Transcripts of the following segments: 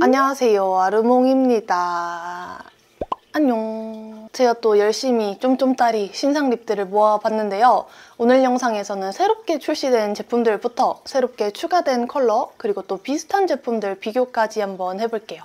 안녕하세요, 아르몽입니다. 안녕. 제가 또 열심히 쫌쫌따리 신상 립들을 모아봤는데요. 오늘 영상에서는 새롭게 출시된 제품들부터 새롭게 추가된 컬러, 그리고 또 비슷한 제품들 비교까지 한번 해볼게요.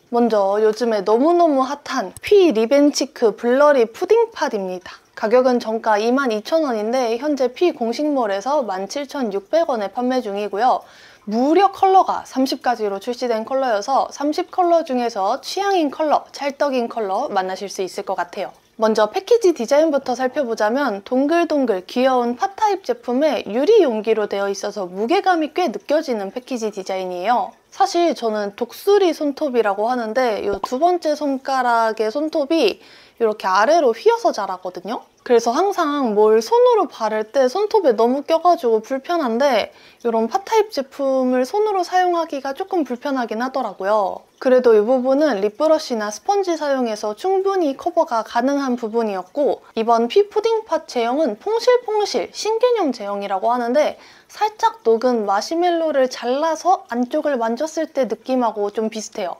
먼저 요즘에 너무너무 핫한 피 리벤치크 블러리 푸딩팟입니다. 가격은 정가 22,000원인데 현재 피 공식몰에서 17,600원에 판매 중이고요. 무려 컬러가 30가지로 출시된 컬러여서 30컬러 중에서 취향인 컬러, 찰떡인 컬러 만나실 수 있을 것 같아요. 먼저 패키지 디자인부터 살펴보자면 동글동글 귀여운 팟 타입 제품에 유리 용기로 되어 있어서 무게감이 꽤 느껴지는 패키지 디자인이에요. 사실 저는 독수리 손톱이라고 하는데 이 두 번째 손가락의 손톱이 이렇게 아래로 휘어서 자라거든요. 그래서 항상 뭘 손으로 바를 때 손톱에 너무 껴가지고 불편한데 이런 팟 타입 제품을 손으로 사용하기가 조금 불편하긴 하더라고요. 그래도 이 부분은 립브러쉬나 스펀지 사용해서 충분히 커버가 가능한 부분이었고, 이번 피 푸딩 팟 제형은 퐁실퐁실 신균형 제형이라고 하는데 살짝 녹은 마시멜로를 잘라서 안쪽을 만졌을 때 느낌하고 좀 비슷해요.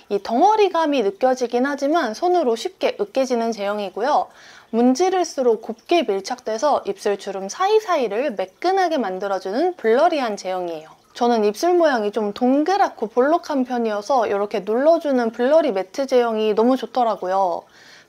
이 덩어리감이 느껴지긴 하지만 손으로 쉽게 으깨지는 제형이고요. 문지를수록 곱게 밀착돼서 입술 주름 사이사이를 매끈하게 만들어주는 블러리한 제형이에요. 저는 입술 모양이 좀 동그랗고 볼록한 편이어서 이렇게 눌러주는 블러리 매트 제형이 너무 좋더라고요.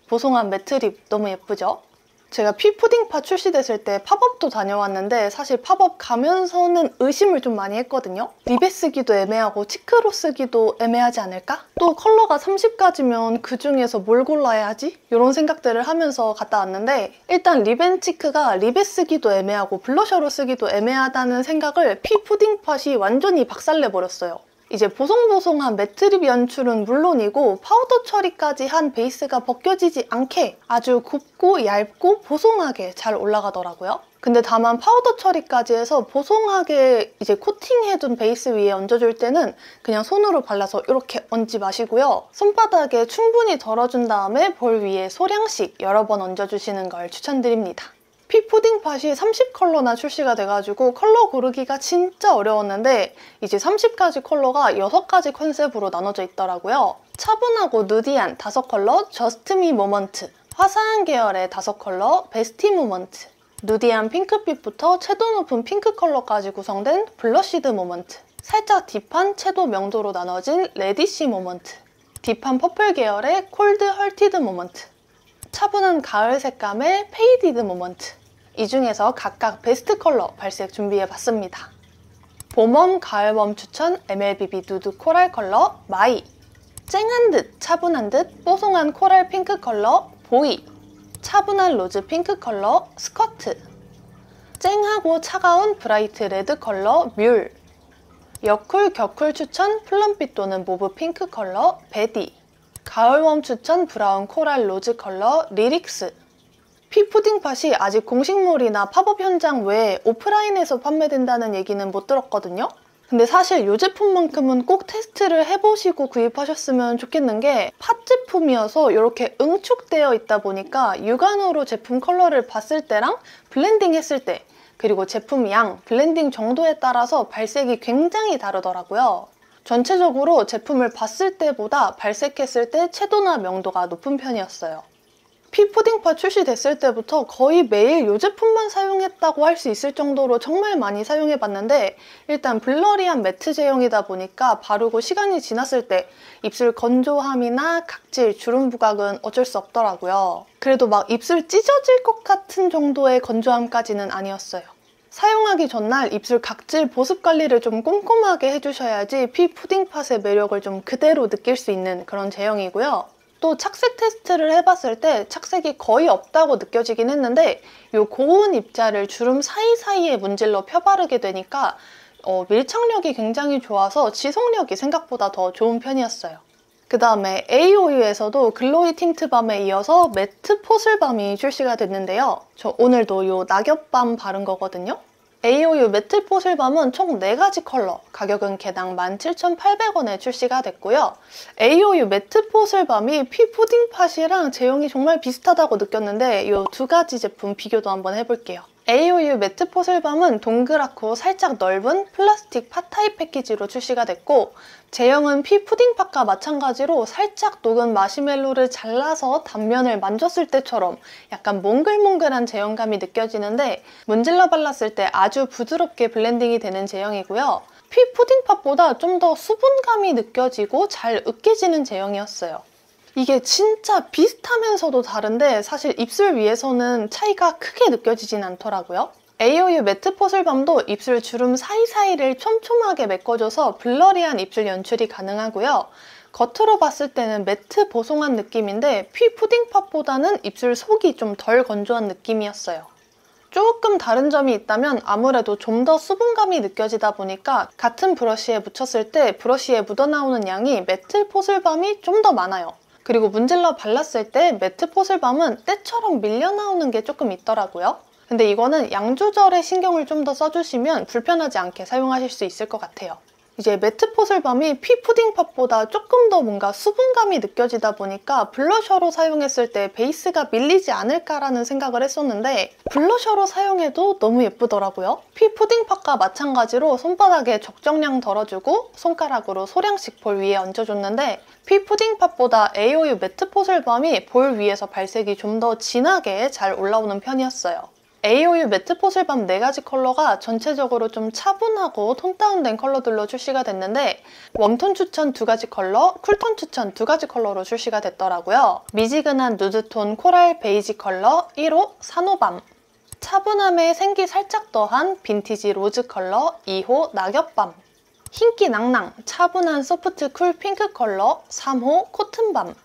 보송한 매트 립 너무 예쁘죠? 제가 피 푸딩팟 출시됐을 때 팝업도 다녀왔는데 사실 팝업 가면서는 의심을 좀 많이 했거든요. 립에 쓰기도 애매하고 치크로 쓰기도 애매하지 않을까? 또 컬러가 30가지면 그중에서 뭘 골라야 하지? 이런 생각들을 하면서 갔다 왔는데 일단 립앤치크가 립에 쓰기도 애매하고 블러셔로 쓰기도 애매하다는 생각을 피 푸딩팟이 완전히 박살내버렸어요. 이제 보송보송한 매트립 연출은 물론이고 파우더 처리까지 한 베이스가 벗겨지지 않게 아주 곱고 얇고 보송하게 잘 올라가더라고요. 근데 다만 파우더 처리까지 해서 보송하게 이제 코팅해둔 베이스 위에 얹어줄 때는 그냥 손으로 발라서 이렇게 얹지 마시고요. 손바닥에 충분히 덜어준 다음에 볼 위에 소량씩 여러 번 얹어주시는 걸 추천드립니다. 피 푸딩팟이 30컬러나 출시가 돼가지고 컬러 고르기가 진짜 어려웠는데 이제 30가지 컬러가 6가지 컨셉으로 나눠져 있더라고요. 차분하고 누디한 5컬러 저스트 미 모먼트, 화사한 계열의 5컬러 베스티 모먼트, 누디한 핑크빛부터 채도 높은 핑크 컬러까지 구성된 블러시드 모먼트, 살짝 딥한 채도 명도로 나눠진 레디시 모먼트, 딥한 퍼플 계열의 콜드 헐티드 모먼트, 차분한 가을 색감의 페이디드 모먼트. 이 중에서 각각 베스트 컬러 발색 준비해봤습니다. 봄웜, 가을웜 추천 MLBB 누드 코랄 컬러 마이, 쨍한 듯 차분한 듯 뽀송한 코랄 핑크 컬러 보이, 차분한 로즈 핑크 컬러 스커트, 쨍하고 차가운 브라이트 레드 컬러 뮬, 여쿨 격쿨 추천 플럼빛 또는 모브 핑크 컬러 베디, 가을웜 추천 브라운 코랄 로즈 컬러 리릭스. 피 푸딩팟이 아직 공식몰이나 팝업 현장 외에 오프라인에서 판매된다는 얘기는 못 들었거든요. 근데 사실 이 제품만큼은 꼭 테스트를 해보시고 구입하셨으면 좋겠는 게 팟 제품이어서 이렇게 응축되어 있다 보니까 육안으로 제품 컬러를 봤을 때랑 블렌딩 했을 때, 그리고 제품 양, 블렌딩 정도에 따라서 발색이 굉장히 다르더라고요. 전체적으로 제품을 봤을 때보다 발색했을 때 채도나 명도가 높은 편이었어요. 피 푸딩팟 출시됐을 때부터 거의 매일 이 제품만 사용했다고 할 수 있을 정도로 정말 많이 사용해봤는데 일단 블러리한 매트 제형이다 보니까 바르고 시간이 지났을 때 입술 건조함이나 각질, 주름 부각은 어쩔 수 없더라고요. 그래도 막 입술 찢어질 것 같은 정도의 건조함까지는 아니었어요. 사용하기 전날 입술 각질 보습 관리를 좀 꼼꼼하게 해주셔야지 피 푸딩팟의 매력을 좀 그대로 느낄 수 있는 그런 제형이고요. 또 착색 테스트를 해봤을 때 착색이 거의 없다고 느껴지긴 했는데 이 고운 입자를 주름 사이사이에 문질러 펴바르게 되니까 밀착력이 굉장히 좋아서 지속력이 생각보다 더 좋은 편이었어요. 그 다음에 AOU에서도 글로이 틴트밤에 이어서 매트 포슬밤이 출시가 됐는데요. 저 오늘도 이 낙엽밤 바른 거거든요. AOU 매트 포슬밤은 총 4가지 컬러, 가격은 개당 17,800원에 출시가 됐고요. AOU 매트 포슬밤이 피 푸딩팟이랑 제형이 정말 비슷하다고 느꼈는데 이 2가지 제품 비교도 한번 해볼게요. AOU 매트 포슬밤은 동그랗고 살짝 넓은 플라스틱 팟 타입 패키지로 출시가 됐고, 제형은 피 푸딩팟과 마찬가지로 살짝 녹은 마시멜로를 잘라서 단면을 만졌을 때처럼 약간 몽글몽글한 제형감이 느껴지는데, 문질러 발랐을 때 아주 부드럽게 블렌딩이 되는 제형이고요. 피 푸딩팟보다 좀 더 수분감이 느껴지고 잘 으깨지는 제형이었어요. 이게 진짜 비슷하면서도 다른데 사실 입술 위에서는 차이가 크게 느껴지진 않더라고요. AOU 매트 포슬밤도 입술 주름 사이사이를 촘촘하게 메꿔줘서 블러리한 입술 연출이 가능하고요. 겉으로 봤을 때는 매트 보송한 느낌인데 피 푸딩팟보다는 입술 속이 좀 덜 건조한 느낌이었어요. 조금 다른 점이 있다면 아무래도 좀 더 수분감이 느껴지다 보니까 같은 브러쉬에 묻혔을 때 브러쉬에 묻어나오는 양이 매트 포슬밤이 좀 더 많아요. 그리고 문질러 발랐을 때 매트 포슬밤은 때처럼 밀려나오는 게 조금 있더라고요. 근데 이거는 양 조절에 신경을 좀 더 써주시면 불편하지 않게 사용하실 수 있을 것 같아요. 이제 매트 포슬밤이 피 푸딩팟보다 조금 더 뭔가 수분감이 느껴지다 보니까 블러셔로 사용했을 때 베이스가 밀리지 않을까라는 생각을 했었는데 블러셔로 사용해도 너무 예쁘더라고요. 피 푸딩팟과 마찬가지로 손바닥에 적정량 덜어주고 손가락으로 소량씩 볼 위에 얹어줬는데 피 푸딩팟보다 AOU 매트 포슬밤이 볼 위에서 발색이 좀 더 진하게 잘 올라오는 편이었어요. AOU 매트 포슬밤 4가지 컬러가 전체적으로 좀 차분하고 톤 다운된 컬러들로 출시가 됐는데 웜톤 추천 2가지 컬러, 쿨톤 추천 2가지 컬러로 출시가 됐더라고요. 미지근한 누드톤 코랄 베이지 컬러 1호 산호밤, 차분함에 생기 살짝 더한 빈티지 로즈 컬러 2호 낙엽밤, 흰기 낭낭 차분한 소프트 쿨 핑크 컬러 3호 코튼밤,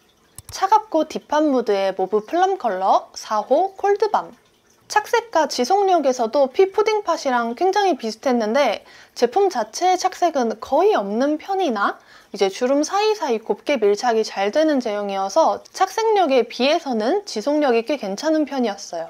차갑고 딥한 무드의 모브 플럼 컬러 4호 콜드밤. 착색과 지속력에서도 피 푸딩팟이랑 굉장히 비슷했는데 제품 자체의 착색은 거의 없는 편이나 이제 주름 사이사이 곱게 밀착이 잘 되는 제형이어서 착색력에 비해서는 지속력이 꽤 괜찮은 편이었어요.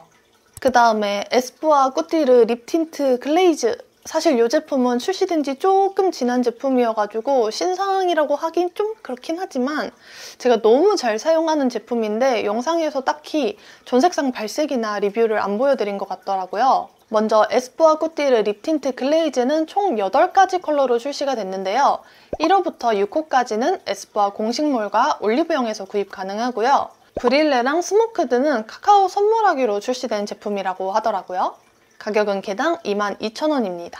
그 다음에 에스쁘아 꾸띠르 립 틴트 글레이즈. 사실 이 제품은 출시된 지 조금 지난 제품이어가지고 신상이라고 하긴 좀 그렇긴 하지만 제가 너무 잘 사용하는 제품인데 영상에서 딱히 전색상 발색이나 리뷰를 안 보여드린 것 같더라고요. 먼저 에스쁘아 꾸띠르 립 틴트 글레이즈는 총 8가지 컬러로 출시가 됐는데요. 1호부터 6호까지는 에스쁘아 공식몰과 올리브영에서 구입 가능하고요. 브릴레랑 스모크드는 카카오 선물하기로 출시된 제품이라고 하더라고요. 가격은 개당 22,000원입니다.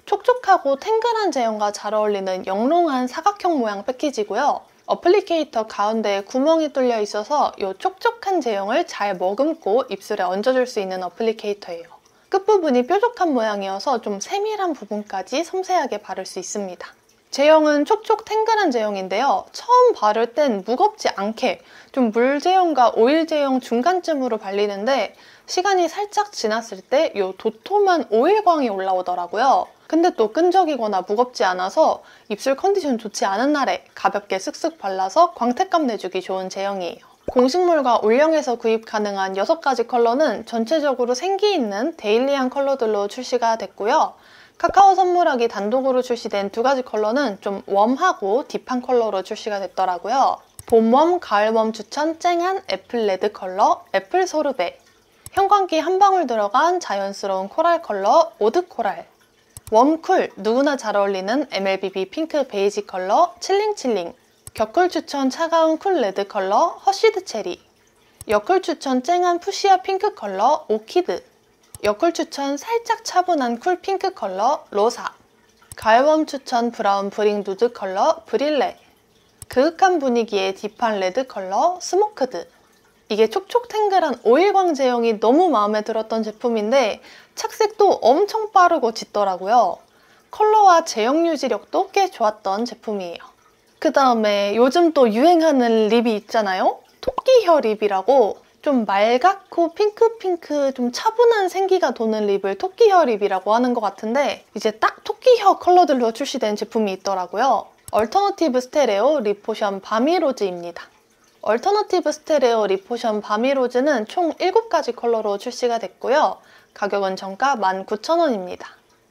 촉촉하고 탱글한 제형과 잘 어울리는 영롱한 사각형 모양 패키지고요. 어플리케이터 가운데에 구멍이 뚫려 있어서 이 촉촉한 제형을 잘 머금고 입술에 얹어줄 수 있는 어플리케이터예요. 끝부분이 뾰족한 모양이어서 좀 세밀한 부분까지 섬세하게 바를 수 있습니다. 제형은 촉촉 탱글한 제형인데요. 처음 바를 땐 무겁지 않게 좀 물 제형과 오일 제형 중간쯤으로 발리는데 시간이 살짝 지났을 때 이 도톰한 오일광이 올라오더라고요. 근데 또 끈적이거나 무겁지 않아서 입술 컨디션 좋지 않은 날에 가볍게 쓱쓱 발라서 광택감 내주기 좋은 제형이에요. 공식몰과 올영에서 구입 가능한 6가지 컬러는 전체적으로 생기 있는 데일리한 컬러들로 출시가 됐고요. 카카오 선물하기 단독으로 출시된 2가지 컬러는 좀 웜하고 딥한 컬러로 출시가 됐더라고요. 봄웜, 가을웜 추천 쨍한 애플 레드 컬러 애플 소르베, 형광기 한 방울 들어간 자연스러운 코랄 컬러 오드 코랄, 웜쿨 누구나 잘 어울리는 MLBB 핑크 베이지 컬러 칠링칠링, 격쿨 추천 차가운 쿨 레드 컬러 허쉬드 체리, 여쿨 추천 쨍한 푸시아 핑크 컬러 오키드, 여쿨 추천 살짝 차분한 쿨 핑크 컬러 로사, 가을웜 추천 브라운 브릭 누드 컬러 브릴레, 그윽한 분위기의 딥한 레드 컬러 스모크드. 이게 촉촉탱글한 오일광 제형이 너무 마음에 들었던 제품인데 착색도 엄청 빠르고 짙더라고요. 컬러와 제형 유지력도 꽤 좋았던 제품이에요. 그 다음에 요즘 또 유행하는 립이 있잖아요. 토끼혀 립이라고 좀 맑고 핑크핑크 좀 차분한 생기가 도는 립을 토끼혀 립이라고 하는 것 같은데 이제 딱 토끼혀 컬러들로 출시된 제품이 있더라고요. 얼터너티브 스테레오 립 포션 바미로즈입니다. 얼터너티브 스테레오 립 포션 바미로즈는 총 7가지 컬러로 출시가 됐고요. 가격은 정가 19,000원입니다.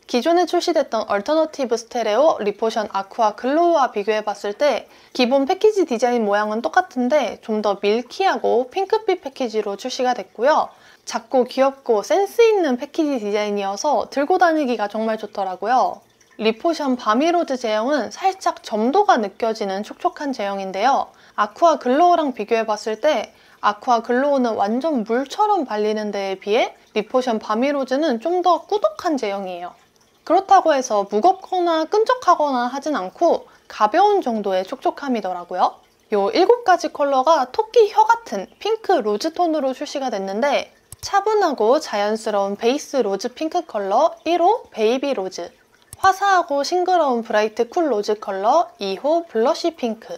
기존에 출시됐던 얼터너티브 스테레오 립 포션 아쿠아 글로우와 비교해봤을 때 기본 패키지 디자인 모양은 똑같은데 좀 더 밀키하고 핑크빛 패키지로 출시가 됐고요. 작고 귀엽고 센스 있는 패키지 디자인이어서 들고 다니기가 정말 좋더라고요. 립포션 바미로즈 제형은 살짝 점도가 느껴지는 촉촉한 제형인데요. 아쿠아 글로우랑 비교해봤을 때 아쿠아 글로우는 완전 물처럼 발리는 데에 비해 립포션 바미로즈는 좀 더 꾸덕한 제형이에요. 그렇다고 해서 무겁거나 끈적하거나 하진 않고 가벼운 정도의 촉촉함이더라고요. 요 7가지 컬러가 토끼 혀 같은 핑크 로즈 톤으로 출시가 됐는데 차분하고 자연스러운 베이스 로즈 핑크 컬러 1호 베이비 로즈, 화사하고 싱그러운 브라이트 쿨 로즈 컬러 2호 블러쉬 핑크,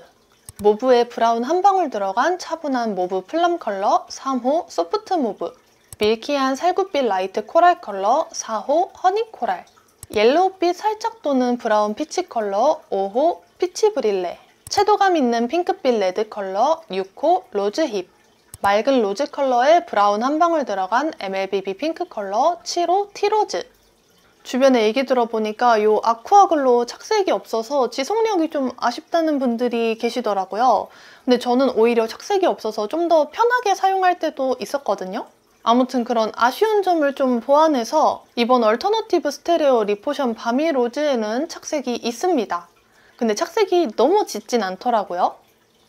모브에 브라운 한 방울 들어간 차분한 모브 플럼 컬러 3호 소프트 모브, 밀키한 살구빛 라이트 코랄 컬러 4호 허니 코랄, 옐로우빛 살짝 도는 브라운 피치 컬러 5호 피치 브릴레, 채도감 있는 핑크빛 레드 컬러 6호 로즈 힙, 맑은 로즈 컬러에 브라운 한 방울 들어간 MLBB 핑크 컬러 7호 티로즈. 주변에 얘기 들어보니까 이 아쿠아글로우 착색이 없어서 지속력이 좀 아쉽다는 분들이 계시더라고요. 근데 저는 오히려 착색이 없어서 좀 더 편하게 사용할 때도 있었거든요. 아무튼 그런 아쉬운 점을 좀 보완해서 이번 얼터너티브 스테레오 립포션 바미 로즈에는 착색이 있습니다. 근데 착색이 너무 짙진 않더라고요.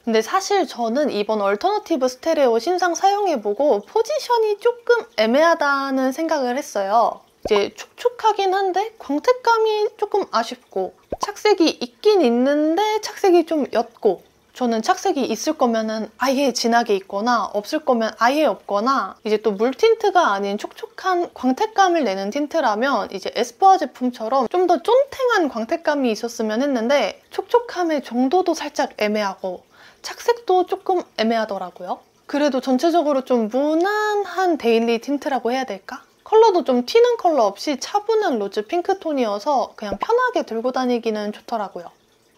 근데 사실 저는 이번 얼터너티브 스테레오 신상 사용해보고 포지션이 조금 애매하다는 생각을 했어요. 이제 촉촉하긴 한데 광택감이 조금 아쉽고 착색이 있긴 있는데 착색이 좀 옅고 저는 착색이 있을 거면은 아예 진하게 있거나 없을 거면 아예 없거나 이제 또 물 틴트가 아닌 촉촉한 광택감을 내는 틴트라면 이제 에스쁘아 제품처럼 좀 더 쫀탱한 광택감이 있었으면 했는데 촉촉함의 정도도 살짝 애매하고 착색도 조금 애매하더라고요. 그래도 전체적으로 좀 무난한 데일리 틴트라고 해야 될까? 컬러도 좀 튀는 컬러 없이 차분한 로즈 핑크톤이어서 그냥 편하게 들고 다니기는 좋더라고요.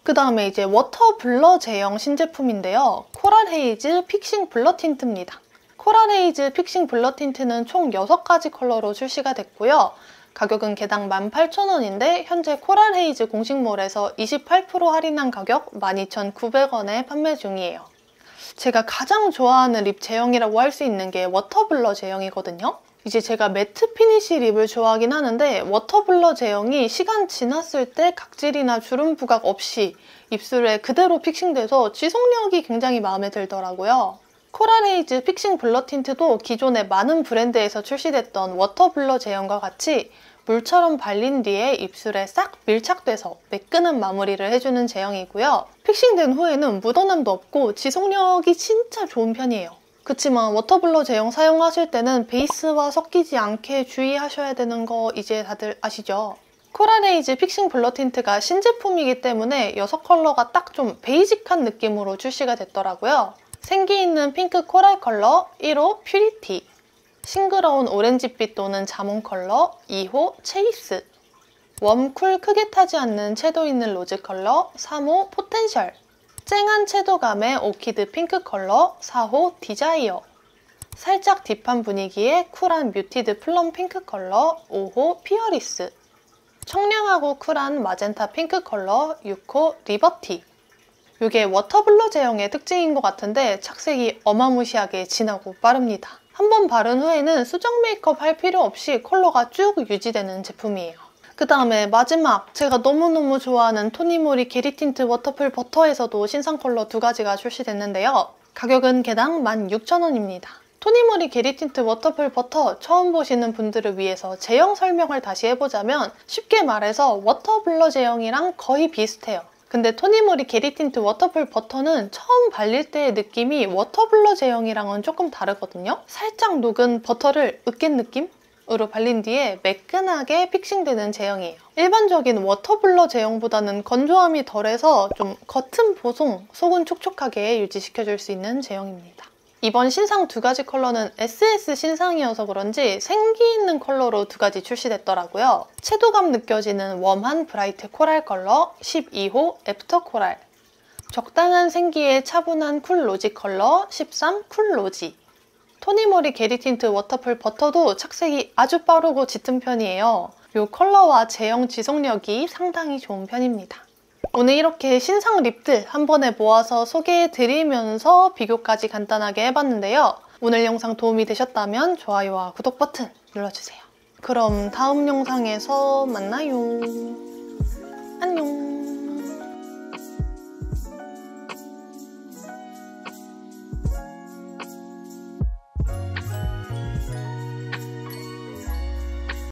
그 다음에 이제 워터 블러 제형 신제품인데요. 코랄 헤이즈 픽싱 블러 틴트입니다. 코랄 헤이즈 픽싱 블러 틴트는 총 6가지 컬러로 출시가 됐고요. 가격은 개당 18,000원인데 현재 코랄 헤이즈 공식몰에서 28% 할인한 가격 12,900원에 판매 중이에요. 제가 가장 좋아하는 립 제형이라고 할 수 있는 게 워터 블러 제형이거든요. 이제 제가 매트 피니쉬 립을 좋아하긴 하는데 워터 블러 제형이 시간 지났을 때 각질이나 주름 부각 없이 입술에 그대로 픽싱돼서 지속력이 굉장히 마음에 들더라고요. 코랄 헤이즈 픽싱 블러 틴트도 기존의 많은 브랜드에서 출시됐던 워터 블러 제형과 같이 물처럼 발린 뒤에 입술에 싹 밀착돼서 매끈한 마무리를 해주는 제형이고요. 픽싱된 후에는 묻어남도 없고 지속력이 진짜 좋은 편이에요. 그치만 워터블러 제형 사용하실 때는 베이스와 섞이지 않게 주의하셔야 되는 거 이제 다들 아시죠? 코랄 헤이즈 픽싱 블러 틴트가 신제품이기 때문에 6컬러가 딱 좀 베이직한 느낌으로 출시가 됐더라고요. 생기 있는 핑크 코랄 컬러 1호 퓨리티, 싱그러운 오렌지빛 도는 자몽 컬러 2호 체이스, 웜쿨 크게 타지 않는 채도 있는 로즈 컬러 3호 포텐셜, 쨍한 채도감의 오키드 핑크 컬러 4호 디자이어, 살짝 딥한 분위기의 쿨한 뮤티드 플럼 핑크 컬러 5호 피어리스, 청량하고 쿨한 마젠타 핑크 컬러 6호 리버티. 이게 워터블러 제형의 특징인 것 같은데 착색이 어마무시하게 진하고 빠릅니다. 한번 바른 후에는 수정 메이크업 할 필요 없이 컬러가 쭉 유지되는 제품이에요. 그 다음에 마지막 제가 너무너무 좋아하는 토니모리 게리 틴트 워터풀 버터에서도 신상 컬러 2가지가 출시됐는데요. 가격은 개당 16,000원입니다. 토니모리 게리 틴트 워터풀 버터 처음 보시는 분들을 위해서 제형 설명을 다시 해보자면 쉽게 말해서 워터 블러 제형이랑 거의 비슷해요. 근데 토니모리 게리 틴트 워터풀 버터는 처음 발릴 때의 느낌이 워터 블러 제형이랑은 조금 다르거든요. 살짝 녹은 버터를 으깬 느낌? 으로 발린 뒤에 매끈하게 픽싱되는 제형이에요. 일반적인 워터블러 제형보다는 건조함이 덜해서 좀 겉은 보송, 속은 촉촉하게 유지시켜줄 수 있는 제형입니다. 이번 신상 2가지 컬러는 SS 신상이어서 그런지 생기 있는 컬러로 2가지 출시됐더라고요. 채도감 느껴지는 웜한 브라이트 코랄 컬러 12호 애프터 코랄, 적당한 생기의 차분한 쿨 로지 컬러 13 쿨 로지. 토니모리 게리 틴트 워터풀 버터도 착색이 아주 빠르고 짙은 편이에요. 이 컬러와 제형 지속력이 상당히 좋은 편입니다. 오늘 이렇게 신상 립들 한 번에 모아서 소개해드리면서 비교까지 간단하게 해봤는데요. 오늘 영상 도움이 되셨다면 좋아요와 구독 버튼 눌러주세요. 그럼 다음 영상에서 만나요. 안녕.